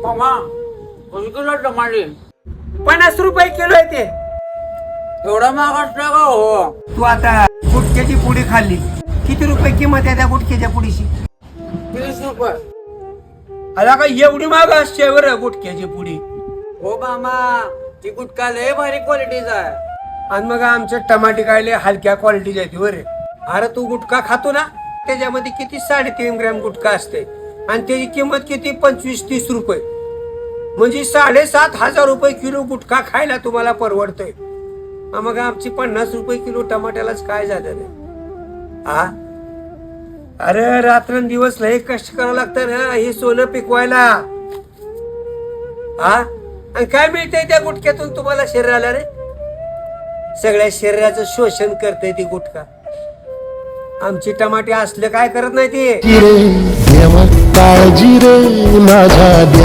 मामा किती किलो टमाटे? 50 रुपये किलो आहे ते. एवढा महाग असला का हो? तू आता गुटख्याची पुडी खाल्ली, किती रुपये किंमत आहे त्या गुटख्याच्या पुडीची? 30 रुपये. आला का एवढी महाग असते बरं गुटख्याची पुडी? हो मामा, ती गुटखा लय भारी क्वालिटीचा आहे. आणि मग आमच्या टमाटे काढले हलक्या क्वालिटीचे आहेत बरे. अरे तू गुटखा खातो ना, त्याच्यामध्ये किती 3.5 ग्रॅम गुटखा असते आणि त्याची किंमत किती 25-30 रुपये. म्हणजे 7,500 रुपये किलो गुटखा खायला तुम्हाला परवडतोय. मग आमची 50 रुपये किलो टमाट्यालाच काय झालं रे? हा, अरे रात्रंदिवस लय कष्ट करावं लागतं ना हे सोनं पिकवायला. हा, आणि काय मिळतंय त्या गुटख्यातून तुम्हाला शरीराला रे? सगळ्या शरीराचं शोषण करते ती गुटखा. आमची टमाटे असले काय करत नाही ते. काळजी रे माझ्या